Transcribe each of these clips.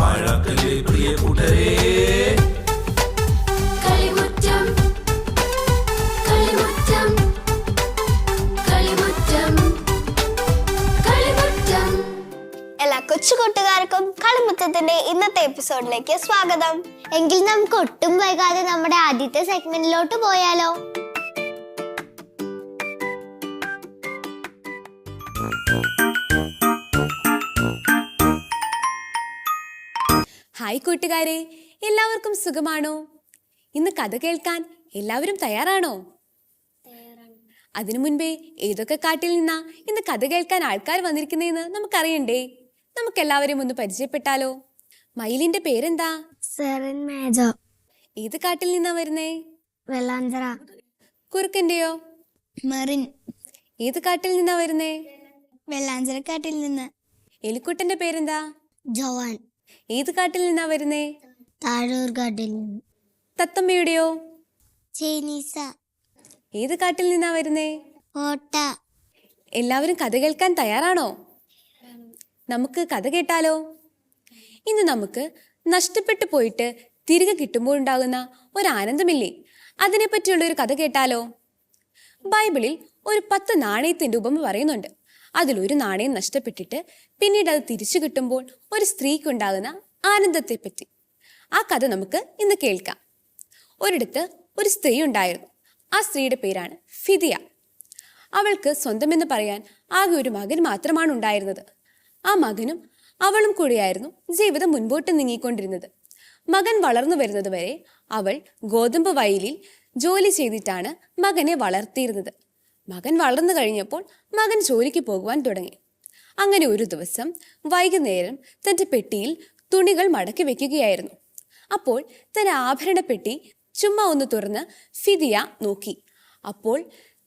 പാഴാക്കല്ലേ പ്രിയ കൂട്ടരേ. എല്ലാ കൊച്ചു കൂട്ടുകാർക്കും കളിമുറ്റത്തിന്റെ ഇന്നത്തെ എപ്പിസോഡിലേക്ക് സ്വാഗതം. എങ്കിൽ നമുക്ക് ഒട്ടും വൈകാതെ നമ്മുടെ ആദ്യത്തെ സെഗ്മെന്റിലോട്ട് പോയാലോ? ഹായ് കൂട്ടുകാരെ, എല്ലാവർക്കും സുഖമാണോ? ഇന്ന് കഥ കേൾക്കാൻ എല്ലാവരും തയ്യാറാണോ? അതിനു മുൻപേ ഏതൊക്കെ കാട്ടിൽ നിന്നാ ഇന്ന് കഥ കേൾക്കാൻ ആൾക്കാർ വന്നിരിക്കുന്നതെന്ന് നമുക്കറിയണ്ടേ? നമുക്ക് എല്ലാവരെയും ഒന്ന് പരിചയപ്പെട്ടാലോ? മയിലിന്റെ പേരെന്താ? ഏത് കാട്ടിൽ നിന്നാ വരുന്നേ? വെള്ളാഞ്ചിറ. കുറുക്കന്റെയോ? മെറിൻ. ഏത് കാട്ടിൽ നിന്നാ വരുന്നേ? വെള്ളാഞ്ചിറക്കാട്ടിൽ നിന്ന്. എലിക്കുട്ടന്റെ പേരെന്താ? ജോവാൻ. ഏത് കാട്ടിൽ നിന്നാ വരുന്നേ? താഴൂർ കാട്ടിൽ നിന്ന്. തത്തമ്മയുടെയോ? ചൈനീസ. ഏത് കാട്ടിൽ നിന്നാ വരുന്നേ? ഓട്ട. എല്ലാവരും കഥ കേൾക്കാൻ തയ്യാറാണോ? നമുക്ക് കഥ കേട്ടാലോ? ഇന്ന് നമുക്ക് നഷ്ടപ്പെട്ടു പോയിട്ട് തിരികെ കിട്ടുമ്പോഴുണ്ടാകുന്ന ഒരു ആനന്ദമില്ലേ, അതിനെപ്പറ്റിയുള്ളൊരു കഥ കേട്ടാലോ? ബൈബിളിൽ ഒരു 10 നാണയത്തിന്റെ ഉപമ പറയുന്നുണ്ട്. അതിലൊരു നാണയം നഷ്ടപ്പെട്ടിട്ട് പിന്നീട് അത് തിരിച്ചു കിട്ടുമ്പോൾ ഒരു സ്ത്രീക്കുണ്ടാകുന്ന ആനന്ദത്തെപ്പറ്റി. ആ കഥ നമുക്ക് ഇന്ന് കേൾക്കാം. ഒരിടത്ത് ഒരു സ്ത്രീ ഉണ്ടായിരുന്നു. ആ സ്ത്രീയുടെ പേരാണ് ഫിദിയ. അവൾക്ക് സ്വന്തമെന്ന് പറയാൻ ആകെ ഒരു മകൻ മാത്രമാണ് ഉണ്ടായിരുന്നത്. ആ മകനും അവളും കൂടിയായിരുന്നു ജീവിതം മുൻപോട്ട് നീങ്ങിക്കൊണ്ടിരുന്നത്. മകൻ വളർന്നു വരുന്നത് വരെ അവൾ ഗോതമ്പ് വയലിൽ ജോലി ചെയ്തിട്ടാണ് മകനെ വളർത്തിയിരുന്നത്. മകൻ വളർന്നു കഴിഞ്ഞപ്പോൾ മകൻ ജോലിക്ക് പോകുവാൻ തുടങ്ങി. അങ്ങനെ ഒരു ദിവസം വൈകുന്നേരം തൻ്റെ പെട്ടിയിൽ തുണികൾ മടക്കി വെക്കുകയായിരുന്നു. അപ്പോൾ തൻ്റെ ആഭരണ പെട്ടി ചുമ്മാ ഒന്ന് തുറന്ന് ഫിദിയ നോക്കി. അപ്പോൾ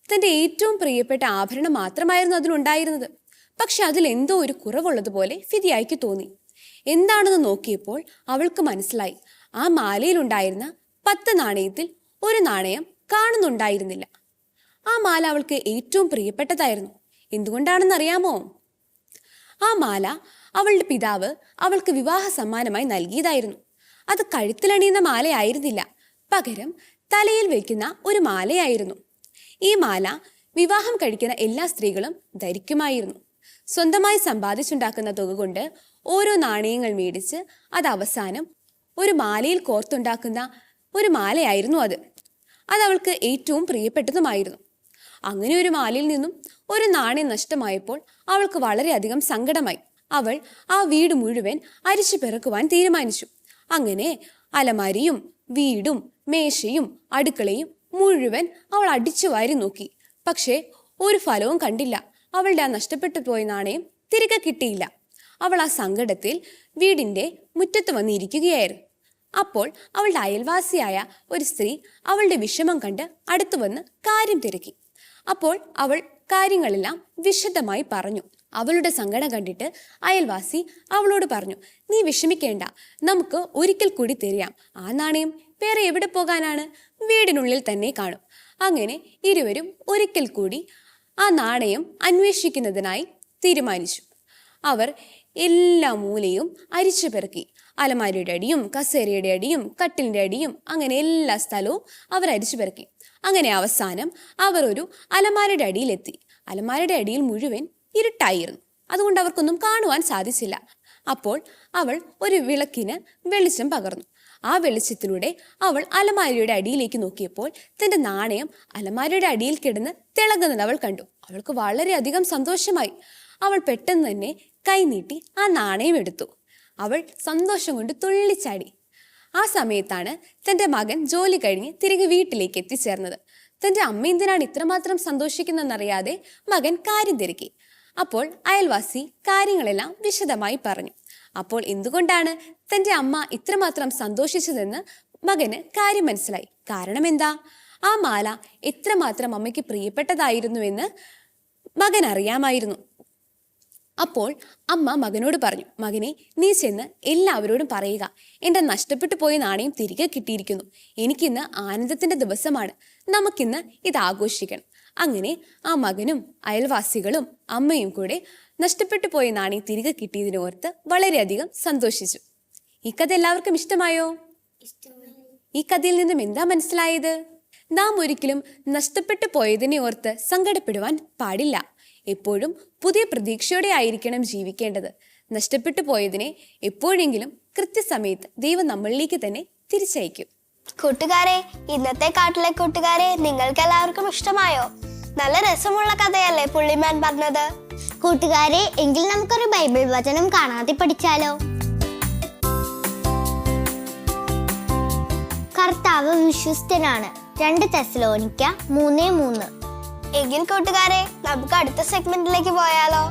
തൻ്റെ ഏറ്റവും പ്രിയപ്പെട്ട ആഭരണം മാത്രമായിരുന്നു അതിലുണ്ടായിരുന്നത്. പക്ഷെ അതിലെന്തോ ഒരു കുറവുള്ളതുപോലെ ഫിദിയയ്ക്ക് തോന്നി. എന്താണെന്ന് നോക്കിയപ്പോൾ അവൾക്ക് മനസ്സിലായി, ആ മാലയിലുണ്ടായിരുന്ന 10 നാണയത്തിൽ ഒരു നാണയം കാണുന്നുണ്ടായിരുന്നില്ല. ആ മാല അവൾക്ക് ഏറ്റവും പ്രിയപ്പെട്ടതായിരുന്നു. എന്തുകൊണ്ടാണെന്നറിയാമോ? ആ മാല അവളുടെ പിതാവ് അവൾക്ക് വിവാഹ സമ്മാനമായി നൽകിയതായിരുന്നു. അത് കഴുത്തിലണിയുന്ന മാലയായിരുന്നില്ല, പകരം തലയിൽ വയ്ക്കുന്ന ഒരു മാലയായിരുന്നു. ഈ മാല വിവാഹം കഴിക്കുന്ന എല്ലാ സ്ത്രീകളും ധരിക്കുമായിരുന്നു. സ്വന്തമായി സമ്പാദിച്ചുണ്ടാക്കുന്ന തുക കൊണ്ട് ഓരോ നാണയങ്ങൾ മേടിച്ച് അത് അവസാനം ഒരു മാലയിൽ കോർത്തുണ്ടാക്കുന്ന ഒരു മാലയായിരുന്നു അത്. അതവൾക്ക് ഏറ്റവും പ്രിയപ്പെട്ടതുമായിരുന്നു. അങ്ങനെ ഒരു മാലയിൽ നിന്നും ഒരു നാണയം നഷ്ടമായപ്പോൾ അവൾക്ക് വളരെയധികം സങ്കടമായി. അവൾ ആ വീട് മുഴുവൻ അരിച്ചു പെറുക്കുവാൻ തീരുമാനിച്ചു. അങ്ങനെ അലമാരിയും വീടും മേശയും അടുക്കളയും മുഴുവൻ അവൾ അടിച്ചു വാരി നോക്കി. പക്ഷേ ഒരു ഫലവും കണ്ടില്ല. അവളുടെ ആ നഷ്ടപ്പെട്ടു പോയ നാണയം തിരികെ കിട്ടിയില്ല. അവൾ ആ സങ്കടത്തിൽ വീടിൻ്റെ മുറ്റത്ത് വന്നിരിക്കുകയായിരുന്നു. അപ്പോൾ അവളുടെ അയൽവാസിയായ ഒരു സ്ത്രീ അവളുടെ വിഷമം കണ്ട് അടുത്തു വന്ന് കാര്യം തിരക്കി. അപ്പോൾ അവൾ കാര്യങ്ങളെല്ലാം വിശദമായി പറഞ്ഞു. അവളുടെ സങ്കടം കണ്ടിട്ട് അയൽവാസി അവളോട് പറഞ്ഞു, നീ വിഷമിക്കേണ്ട, നമുക്ക് ഒരിക്കൽ കൂടി തരാം. ആ നാണയം വേറെ എവിടെ പോകാനാണ്, വീടിനുള്ളിൽ തന്നെ കാണും. അങ്ങനെ ഇരുവരും ഒരിക്കൽ കൂടി ആ നാണയം അന്വേഷിക്കുന്നതിനായി തീരുമാനിച്ചു. അവർ എല്ലാ മൂലയും അരിച്ചു പെറുക്കി. അലമാരിയുടെ അടിയും കസേരയുടെ അടിയും കട്ടിലിൻ്റെ അടിയും അങ്ങനെ എല്ലാ സ്ഥലവും അവർ അരിച്ചു പെറുക്കി. അങ്ങനെ അവസാനം അവർ ഒരു അലമാരയുടെ അടിയിലെത്തി. അലമാരയുടെ അടിയിൽ മുഴുവൻ ഇരുട്ടായിരുന്നു. അതുകൊണ്ട് അവർക്കൊന്നും കാണുവാൻ സാധിച്ചില്ല. അപ്പോൾ അവൾ ഒരു വിളക്കിന് വെളിച്ചം പകർന്നു. ആ വെളിച്ചത്തിലൂടെ അവൾ അലമാരയുടെ അടിയിലേക്ക് നോക്കിയപ്പോൾ തൻ്റെ നാണയം അലമാരയുടെ അടിയിൽ കിടന്ന് തിളങ്ങുന്നത് അവൾ കണ്ടു. അവൾക്ക് വളരെയധികം സന്തോഷമായി. അവൾ പെട്ടെന്ന് തന്നെ കൈനീട്ടി ആ നാണയം എടുത്തു. അവൾ സന്തോഷം കൊണ്ട് തുള്ളിച്ചാടി. ആ സമയത്താണ് തൻ്റെ മകൻ ജോലി കഴിഞ്ഞ് തിരികെ വീട്ടിലേക്ക് എത്തിച്ചേർന്നത്. തൻ്റെ അമ്മ എന്തിനാണ് ഇത്രമാത്രം സന്തോഷിക്കുന്നതെന്നറിയാതെ മകൻ കാര്യം തിരക്കി. അപ്പോൾ അയൽവാസി കാര്യങ്ങളെല്ലാം വിശദമായി പറഞ്ഞു. അപ്പോൾ എന്തുകൊണ്ടാണ് തൻ്റെ അമ്മ ഇത്രമാത്രം സന്തോഷിച്ചതെന്ന് മകന് കാര്യം മനസ്സിലായി. കാരണം എന്താ? ആ മാല എത്രമാത്രം അമ്മയ്ക്ക് പ്രിയപ്പെട്ടതായിരുന്നുവെന്ന് മകൻ അറിയാമായിരുന്നു. അപ്പോൾ അമ്മ മകനോട് പറഞ്ഞു, മകനെ, നീ ചെന്ന് എല്ലാവരോടും പറയുക, എൻ്റെ നഷ്ടപ്പെട്ടു പോയ നാണയം തിരികെ കിട്ടിയിരിക്കുന്നു. എനിക്കിന്ന് ആനന്ദത്തിൻ്റെ ദിവസമാണ്. നമുക്കിന്ന് ഇത് ആഘോഷിക്കണം. അങ്ങനെ ആ മകനും അയൽവാസികളും അമ്മയും കൂടെ നഷ്ടപ്പെട്ടു പോയ നാണയം തിരികെ കിട്ടിയതിനോർത്ത് വളരെയധികം സന്തോഷിച്ചു. ഈ കഥ എല്ലാവർക്കും ഇഷ്ടമായോ? ഈ കഥയിൽ നിന്നും എന്താ മനസ്സിലായത്? നാം ഒരിക്കലും നഷ്ടപ്പെട്ടു പോയതിനെ ഓർത്ത് സങ്കടപ്പെടുവാൻ പാടില്ല. എപ്പോഴും പുതിയ പ്രതീക്ഷയോടെ ആയിരിക്കണം ജീവിക്കേണ്ടത്. നഷ്ടപ്പെട്ടു പോയതിനെ എപ്പോഴെങ്കിലും കൃത്യസമയത്ത് ദൈവം നമ്മളിലേക്ക് തന്നെ തിരിച്ചയക്കും. കൂട്ടുകാരെ, ഇന്നത്തെ കാട്ടിലെ കൂട്ടുകാരെ നിങ്ങൾക്ക് എല്ലാവർക്കും ഇഷ്ടമായോ? നല്ല രസമുള്ള കഥയല്ലേ പുള്ളിമാൻ പറഞ്ഞത്? കൂട്ടുകാരെ, എങ്കിൽ നമുക്കൊരു ബൈബിൾ വചനം കാണാതെ പഠിച്ചാലോ? കർത്താവ് വിശ്വസ്തനാണ്. 2 തെസ്സലോനിക്ക 3:3. എങ്കിൽ കൂട്ടുകാരെ, നമുക്ക് അടുത്ത സെഗ്മെന്റിലേക്ക് പോയാലോ?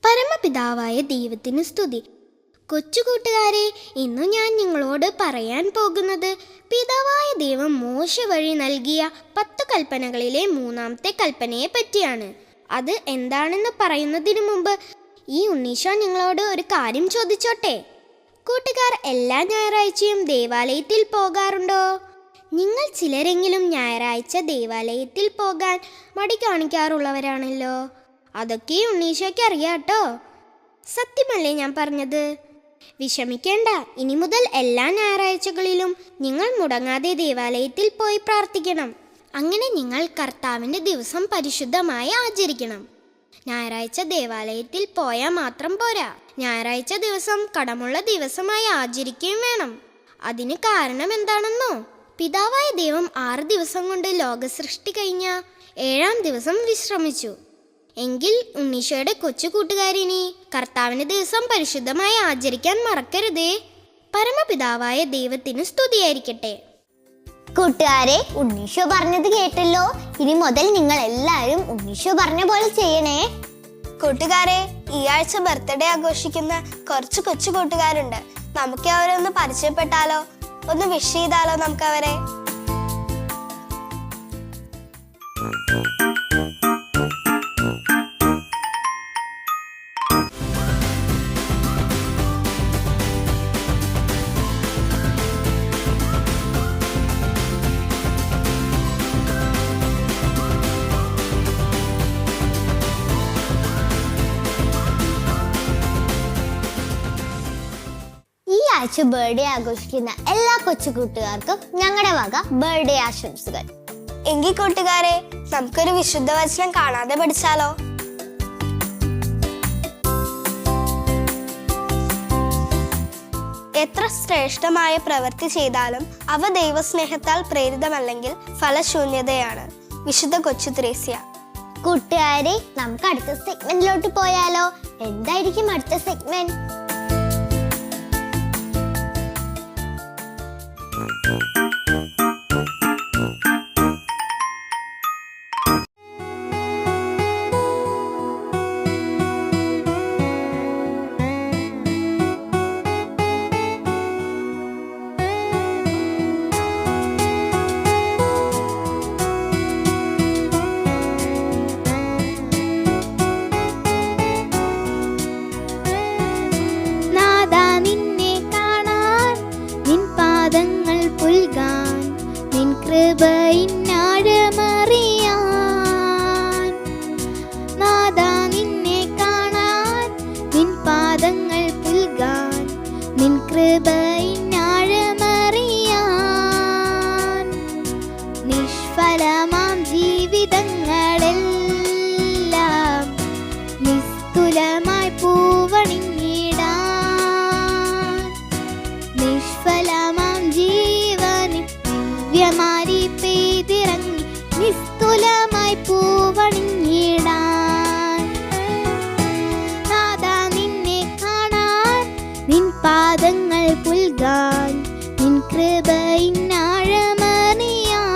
പരമപിതാവായ ദൈവത്തിന് സ്തുതി. കൊച്ചുകൂട്ടുകാരെ, ഇന്നു ഞാൻ നിങ്ങളോട് പറയാൻ പോകുന്നത് പിതാവായ ദൈവം മോശ വഴി നൽകിയ 10 കൽപ്പനകളിലെ 3ാമത്തെ കൽപ്പനയെ പറ്റിയാണ്. അത് എന്താണെന്ന് പറയുന്നതിന് മുമ്പ് ഈ ഉണ്ണീശോ നിങ്ങളോട് ഒരു കാര്യം ചോദിച്ചോട്ടെ. കൂട്ടുകാർ എല്ലാ ഞായറാഴ്ചയും ദേവാലയത്തിൽ പോകാറുണ്ടോ? നിങ്ങൾ ചിലരെങ്കിലും ഞായറാഴ്ച ദേവാലയത്തിൽ പോകാൻ മടി കാണിക്കാറുള്ളവരാണല്ലോ. അതൊക്കെ ഉണ്ണീശോയ്ക്ക് അറിയാട്ടോ. സത്യമല്ലേ ഞാൻ പറഞ്ഞത്? വിഷമിക്കേണ്ട, ഇനി മുതൽ എല്ലാ ഞായറാഴ്ചകളിലും നിങ്ങൾ മുടങ്ങാതെ ദേവാലയത്തിൽ പോയി പ്രാർത്ഥിക്കണം. അങ്ങനെ നിങ്ങൾ കർത്താവിൻ്റെ ദിവസം പരിശുദ്ധമായി ആചരിക്കണം. ഞായറാഴ്ച ദേവാലയത്തിൽ പോയാൽ മാത്രം പോരാ, ഞായറാഴ്ച ദിവസം കടമുള്ള ദിവസമായി ആചരിക്കുകയും വേണം. അതിന് കാരണം എന്താണെന്നോ? പിതാവായ ദൈവം 6 ദിവസം കൊണ്ട് ലോകസൃഷ്ടി കഴിഞ്ഞ 7ാം ദിവസം വിശ്രമിച്ചു. എങ്കിൽ ഉണ്ണീശോയുടെ കൊച്ചു കൂട്ടുകാരിനി കർത്താവിൻ്റെ ദിവസം പരിശുദ്ധമായി ആചരിക്കാൻ മറക്കരുതേ. പരമപിതാവായ ദൈവത്തിന് സ്തുതിയായിരിക്കട്ടെ. കൂട്ടുകാരെ, ഉണ്ണീശോ പറഞ്ഞത് കേട്ടല്ലോ. ഇനി മുതൽ നിങ്ങൾ എല്ലാവരും ഉണ്ണീശോ പറഞ്ഞ പോലെ ചെയ്യണേ. കൂട്ടുകാരെ, ഈ ആഴ്ച ബർത്ത്ഡേ ആഘോഷിക്കുന്ന കുറച്ച് കൊച്ചു കൂട്ടുകാരുണ്ട്. നമുക്ക് അവരെ ഒന്ന് പരിചയപ്പെട്ടാലോ? ഒന്ന് വിഷ് ചെയ്താലോ നമുക്ക് അവരെ? ഈ ആഴ്ച ബർത്ത്ഡേ ആഘോഷിക്കുന്ന എല്ലാ കൊച്ചു കൂട്ടുകാർക്കും ഞങ്ങളുടെ വക ബർത്ത്ഡേ ആശംസകൾ. എങ്കിൽ കൂട്ടുകാരെ, നമുക്കൊരു വിശുദ്ധ വചനം കാണാതെ പഠിച്ചാലോ? എത്ര ശ്രേഷ്ഠമായ പ്രവൃത്തി ചെയ്താലും അവ ദൈവസ്നേഹത്താൽ പ്രേരിതമല്ലെങ്കിൽ ഫലശൂന്യതയാണ്. വിശുദ്ധ കൊച്ചു ത്രേസ്യ. കൂട്ടുകാരെ, നമുക്ക് അടുത്ത സെഗ്മെന്റിലോട്ട് പോയാലോ? എന്തായിരിക്കും അടുത്ത സെഗ്മെന്റ്? നിഷ്ഫലമാം ജീവിതങ്ങളെല്ലാം നിസ്തുലമായി പൂവണിഞ്ഞിടാൻ, നിഷ്ഫലമാം ജീവനിൽ ദിവ്യമാരി പെയ്തിറങ്ങി നിസ്തുലമായി പൂവണിഞ്ഞിടാൻ. നാഥാ, നിന്നെ കാണാൻ, നിൻ പാദങ്ങൾ പുൽകാൻ, നിൻ കൃപയിൻ ആഴമറിയാൻ.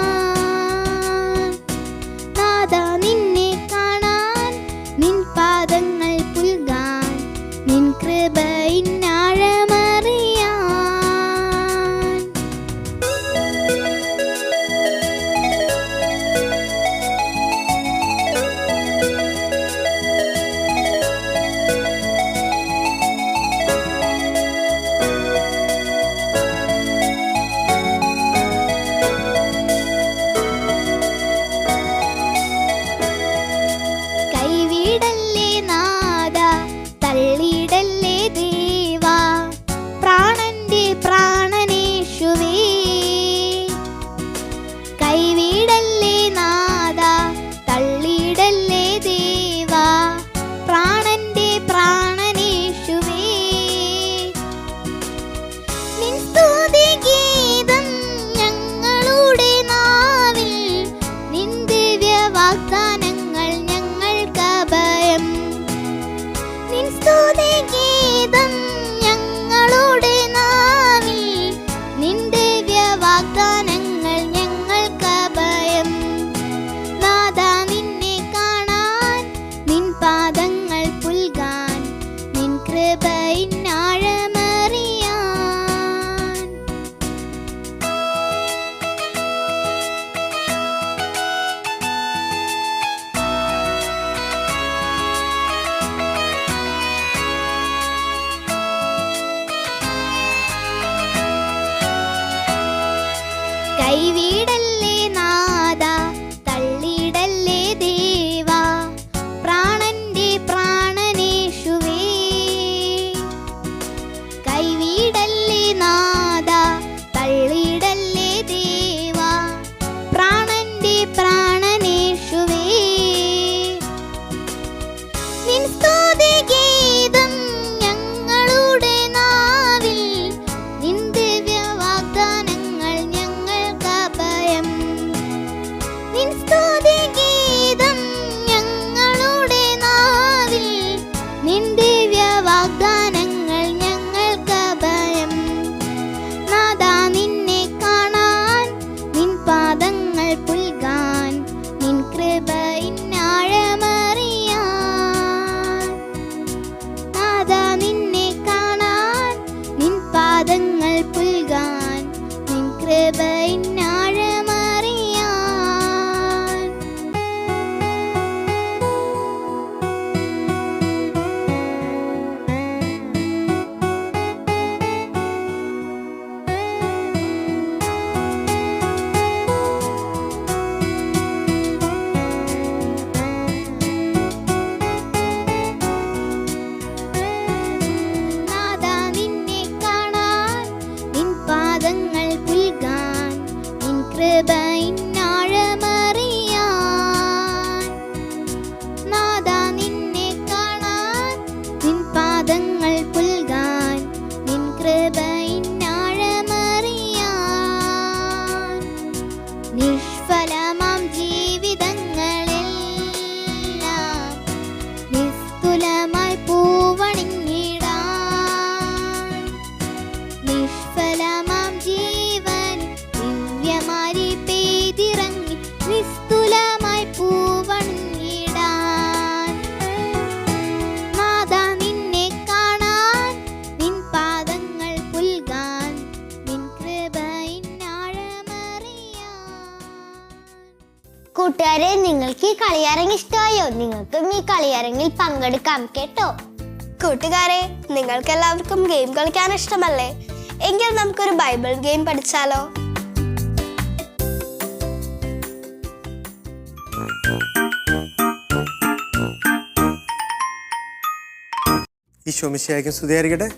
നിഷ്ഫലമാം ജീവിതങ്ങളെല്ലാം നിസ്തുലമായി പൂവണിഞ്ഞിടാൻ നിഷ്ഫലമാം ജീവൻ ദിവ്യമാരി പെയ്തിറങ്ങി നിസ്തുലമായി പൂവണിഞ്ഞിടാൻ നാഥാ നിന്നെ കാണാൻ നിൻ പാദങ്ങൾ പുൽകാൻ നിൻ കൃപയിൻ ആഴമറിയാൻ. കൂട്ടുകാരെ, നിങ്ങൾക്ക് ഈ കളിയരങ്ങ് ഇഷ്ടമായോ? നിങ്ങൾക്കും ഈ കളിയരങ്ങിൽ പങ്കെടുക്കാം കേട്ടോ. കൂട്ടുകാരെ, നിങ്ങൾക്ക് എല്ലാവർക്കും ഗെയിം കളിക്കാൻ ഇഷ്ടമല്ലേ? എങ്കിൽ നമുക്കൊരു ബൈബിൾ ഗെയിം പഠിച്ചാലോ? ഈശോ മിശിഹായ്ക്ക് സ്തുതിയായിരിക്കട്ടെ.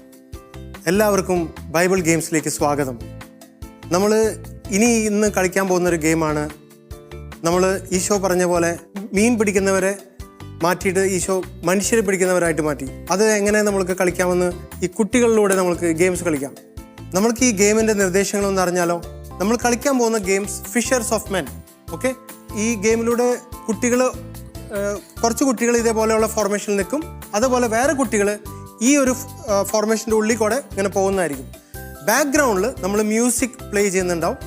എല്ലാവർക്കും ബൈബിൾ ഗെയിംസിലേക്ക് സ്വാഗതം. നമ്മൾ ഇന്ന് കളിക്കാൻ പോകുന്നൊരു ഗെയിമാണ്. നമ്മൾ ഈശോ പറഞ്ഞ പോലെ മീൻ പിടിക്കുന്നവരെ മാറ്റിയിട്ട് ഈശോ മനുഷ്യരെ പിടിക്കുന്നവരായിട്ട് മാറ്റി. അത് എങ്ങനെ നമ്മൾക്ക് കളിക്കാമെന്ന് ഈ കുട്ടികളിലൂടെ നമ്മൾക്ക് ഗെയിംസ് കളിക്കാം. നമ്മൾക്ക് ഈ ഗെയിമിൻ്റെ നിർദ്ദേശങ്ങളൊന്ന് അറിഞ്ഞാലോ? നമ്മൾ കളിക്കാൻ പോകുന്ന games fishers of men. Okay, ഈ ഗെയിമിലൂടെ കുറച്ച് കുട്ടികൾ ഇതേപോലെയുള്ള ഫോർമേഷനിൽ നിൽക്കും. അതുപോലെ വേറെ കുട്ടികൾ ഈ ഒരു ഫോർമേഷൻ്റെ ഉള്ളിൽ കൂടെ ഇങ്ങനെ പോകുന്നതായിരിക്കും. ബാക്ക്ഗ്രൗണ്ടിൽ നമ്മൾ മ്യൂസിക് പ്ലേ ചെയ്യുന്നുണ്ടാവും.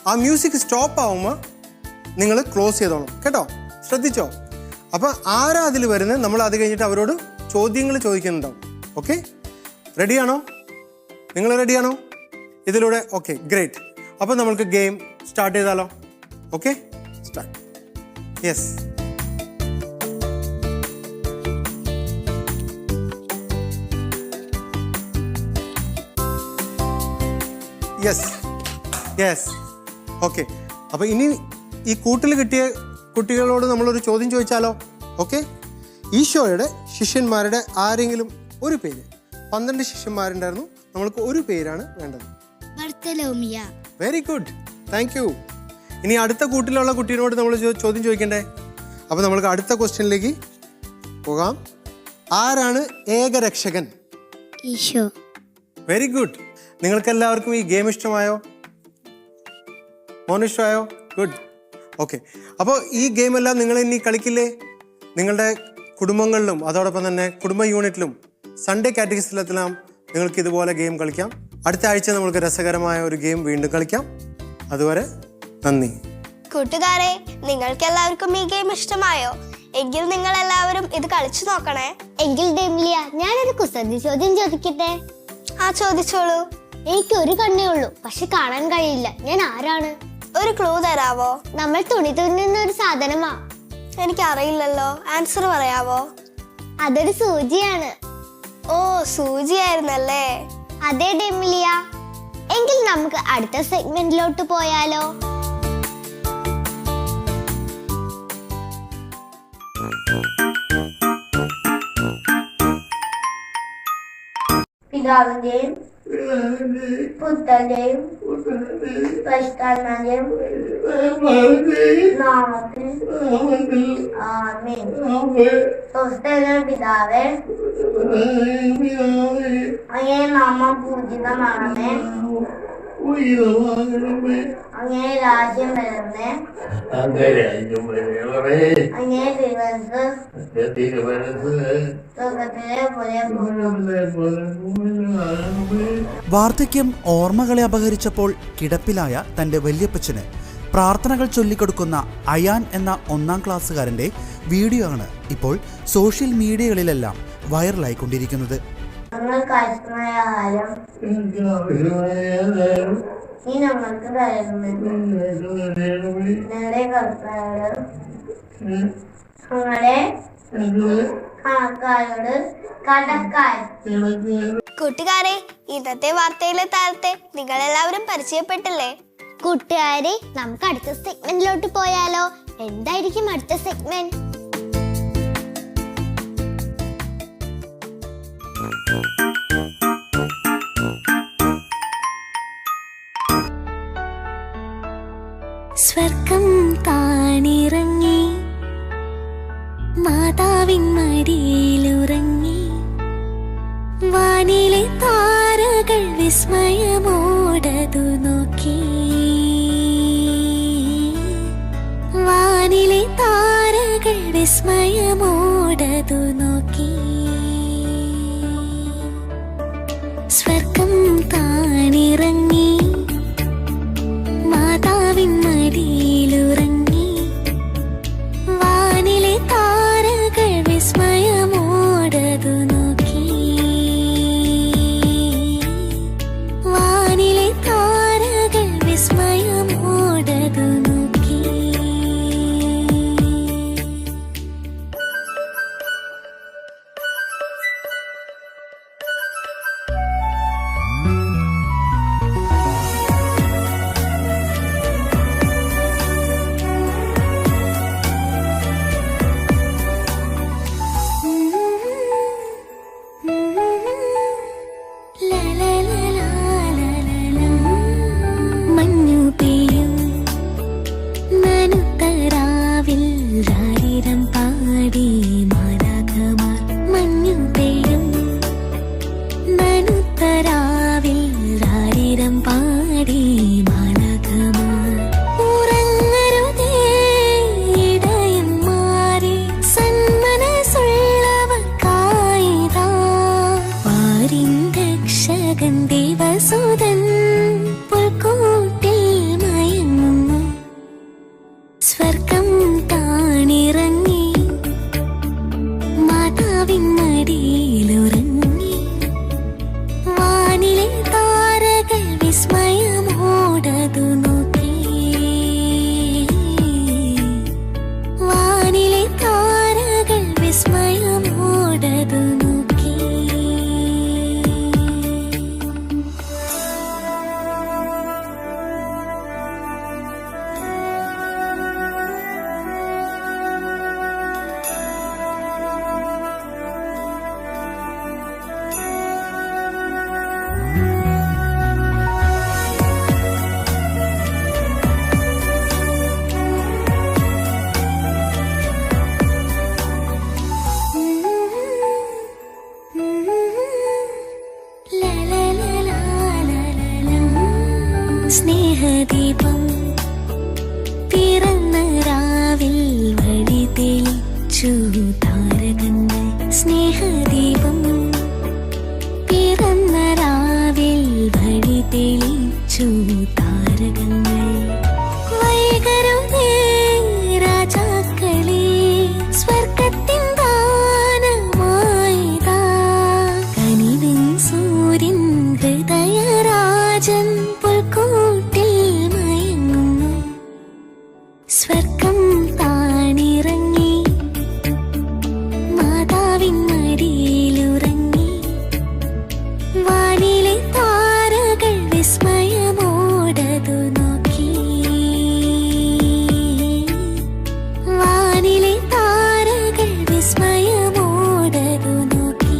ആ മ്യൂസിക് സ്റ്റോപ്പ് ആവുമ്പോൾ നിങ്ങൾ ക്ലോസ് ചെയ്തോണം കേട്ടോ. ശ്രദ്ധിച്ചോ? അപ്പോൾ ആരാ അതിൽ വരുന്നത് നമ്മൾ അത് കഴിഞ്ഞിട്ട് അവരോട് ചോദ്യങ്ങൾ ചോദിക്കുന്നുണ്ടാവും. ഓക്കെ, റെഡിയാണോ? നിങ്ങൾ റെഡിയാണോ ഇതിലൂടെ? Okay, great. അപ്പോൾ നമ്മൾക്ക് ഗെയിം സ്റ്റാർട്ട് ചെയ്താലോ? Okay, start. Yes, yes, yes. Okay, അപ്പോൾ ഇനി ഈ കൂട്ടിൽ കിട്ടിയ കുട്ടികളോട് നമ്മളൊരു ചോദ്യം ചോദിച്ചാലോ? ഓക്കെ, ഈശോയുടെ ശിഷ്യന്മാരുടെ ആരെങ്കിലും ഒരു പേര്. 12 ശിഷ്യന്മാരുണ്ടായിരുന്നു. നമ്മൾക്ക് ഒരു പേരാണ് വേണ്ടത്. Bartolomeu. Very good, thank you. ഇനി അടുത്ത കൂട്ടിലുള്ള കുട്ടീനോട് നമ്മൾ ചോദ്യം ചോദിക്കണ്ടേ? അപ്പോൾ നമ്മൾക്ക് അടുത്ത ക്വസ്റ്റ്യനിലേക്ക് പോകാം. ആരാണ് ഏകരക്ഷകൻ? ഈശോ. Very good. നിങ്ങൾക്ക് എല്ലാവർക്കും ഈ ഗെയിം ഇഷ്ടമായോ? മോന് ഇഷ്ടമായോ? ഗുഡ്. ഓക്കെ, അപ്പോൾ ഈ ഗെയിമെല്ലാം നിങ്ങൾ ഇനി കളിക്കില്ലേ? നിങ്ങളുടെ കുടുംബങ്ങളിലും അതോടൊപ്പം തന്നെ കുടുംബ യൂണിറ്റിലും സൺഡേ കാറ്റഗറിസിലെല്ലാം നിങ്ങൾക്ക് ഇതുപോലെ ഗെയിം കളിക്കാം. അടുത്ത ആഴ്ച നമുക്ക് രസകരമായ ഒരു ഗെയിം വീണ്ടും കളിക്കാം. അതുവരെ നന്ദി. കൂട്ടുകാരെ, നിങ്ങൾക്ക് എല്ലാവർക്കും ഈ ഗെയിം ഇഷ്ടമായോ? എങ്കിൽ നിങ്ങൾ എല്ലാവരും ഇത് കളിച്ചു നോക്കണേ. എങ്കിൽ ഡെമിലിയ, ഞാനൊരു കുസൃതി ചോദ്യം ചോദിക്കട്ടെ? ആ, ചോദിച്ചോളൂ. എനിക്ക് ഒരു കണ്ണേ ഉള്ളൂ, പക്ഷെ കാണാൻ കഴിയില്ല. ഞാൻ ആരാണ്? ഒരു ക്ലൂ തരാവോ? നമ്മൾ തുണി തുന്നുന്ന ഒരു സാധനമാ. എനിക്കറിയില്ലല്ലോ, ആൻസർ പറയാവോ? അതൊരു സൂചിയാണ്. ഓ, സൂചിയായിരുന്നല്ലേ? അതെ ഡെമിലിയ. എങ്കിൽ നമുക്ക് അടുത്ത സെഗ്മെന്റിലോട്ട് പോയാലോ? പിതാവിന്റെയും പുത്രന്റെയും പരിശുദ്ധാത്മാവിന്റെയും നാമത്തിൽ ആമേൻ. സ്വസ്ഥനായ പിതാവേ, അങ്ങേ നാമം പൂജിതമാണമേ. അങ്ങേ രാജ്യം വരണമേ. അങ്ങേ തിരുവനന്തപുരത്ത് സ്വർഗ്ഗത്തിലെ പോലെ വാർദ്ധക്യം ഓർമ്മകളെ അപഹരിച്ചപ്പോൾ കിടപ്പിലായ തന്റെ വല്യപ്പച്ചന് പ്രാർത്ഥനകൾ ചൊല്ലിക്കൊടുക്കുന്ന അയാൻ എന്ന 1ാം ക്ലാസ്സുകാരന്റെ വീഡിയോ ആണ് ഇപ്പോൾ സോഷ്യൽ മീഡിയകളിലെല്ലാം വൈറലായിക്കൊണ്ടിരിക്കുന്നത്. ഞങ്ങൾക്ക് ആവശ്യമായ ആഹാരം നീ ഞങ്ങൾക്ക് തരണമെന്ന് ഞങ്ങളുടെ കർത്താവോട് ഞങ്ങളുടെ കണക്കാരോട് കടക്കാർ. കൂട്ടുകാരെ, ഇന്നത്തെ വാർത്തയിലെ താരത്തെ നിങ്ങൾ എല്ലാവരും പരിചയപ്പെട്ടില്ലേ? കൂട്ടുകാരെ, നമുക്ക് അടുത്ത സെഗ്മെന്റിലോട്ട് പോയാലോ? എന്തായിരിക്കും അടുത്ത സെഗ്മെന്റ്? സ്വർഗം താണിറങ്ങി മാതാവിൻ മടിയിലുറങ്ങി വാനിലെ താരകൾ വിസ്മയമോടതു നോക്കി താരകൾ വിസ്മയമോടതു നോക്കി സ്വർഗം താണിറങ്ങി മാതാവിൻ മടിയിലുറങ്ങി വാനിലെ താരകൾ വിസ്മയമോടതു നോക്കി വാനിലെ താരകൾ വിസ്മയമോടതു നോക്കി മഞ്ഞു പെയ്യും നനുത്തരാവിൽ രാരിരം പാടി മാലാഖമാർ മഞ്ഞു പെയ്യും നനുത്തരാവിൽ രാരിരം പാടി മാലാഖമാർ ഉറങ്ങരുതേ ഇടയന്മാരെ സന്മനസ്സുള്ളവർക്കായിതാ വാരിൻ രക്ഷകൻ ദേവസുതൻ പുൽക്കൂട്ടിൽ മയങ്ങുന്നു സ്വർഗം താണിറങ്ങി മാതാവിൻ മടിയിലുറങ്ങി വാനിലെ താരകൾ വിസ്മയമോടതു നോക്കി വാനിലെ താരകൾ വിസ്മയമോടതു നോക്കി സ്നേഹദീപം പിറന്ന രാവിൽ വഴി തെളിച്ചു താരകങ്ങൾ സ്നേഹദീപം പിറന്ന രാവിൽ വഴി തെളിച്ചു താരകങ്ങൾ വൈകരുതേ രാജാക്കളെ സ്വർഗത്തിൻ ദാനമായിതാ കനിവിൻ സൂര്യൻ ഹൃദയരാജൻ പുൽക്കൂട്ടിൽ മയങ്ങുന്നു സ്വർഗം താണിറങ്ങി മാതാവിൻ മടിയിലുറങ്ങി വാനിലെ താരകൾ വിസ്മയമോടതു നോക്കി വാനിലെ താരകൾ വിസ്മയമോടതു നോക്കി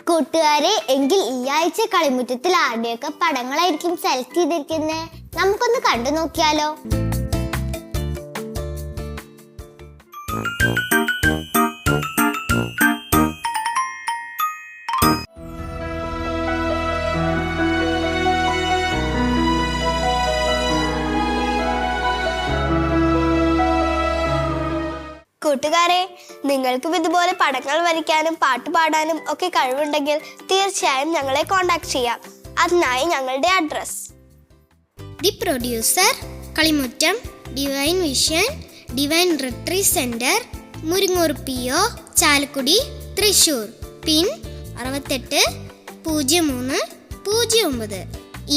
കൂട്ടുകാരെ, എങ്കിൽ ഈ ആഴ്ച കളിമുറ്റത്തിൽ ആരുടെയൊക്കെ പടങ്ങളായിരിക്കും സെലക്ട് ചെയ്തിരിക്കുന്നത്? നമുക്കൊന്ന് കണ്ടു നോക്കിയാലോ. കൂട്ടുകാരെ, നിങ്ങൾക്കും ഇതുപോലെ പടങ്ങൾ വരയ്ക്കാനും പാട്ട് പാടാനും ഒക്കെ കഴിവുണ്ടെങ്കിൽ തീർച്ചയായും ഞങ്ങളെ കോൺടാക്ട് ചെയ്യാം. അതിനായി ഞങ്ങളുടെ address: the producer, Kalimuttam, divine vision, divine retreat centre, Muringoor PO, Chalakudy, Thrissur. Pin 680309.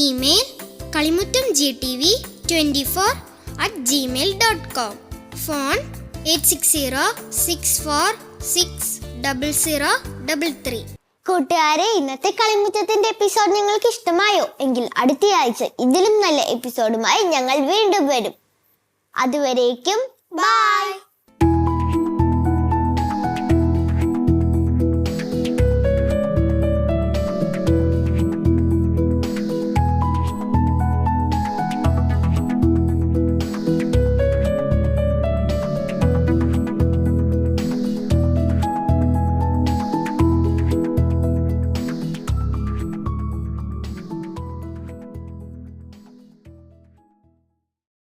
Email kalimutamgtv24@gmail.com. Phone 8606460033. കൂട്ടുകാരെ, ഇന്നത്തെ കളിമുറ്റത്തിന്റെ എപ്പിസോഡ് നിങ്ങൾക്ക് ഇഷ്ടമായോ? എങ്കിൽ അടുത്ത ആഴ്ച ഇതിലും നല്ല എപ്പിസോഡുമായി ഞങ്ങൾ വീണ്ടും വരും. അതുവരേക്കും ബൈ.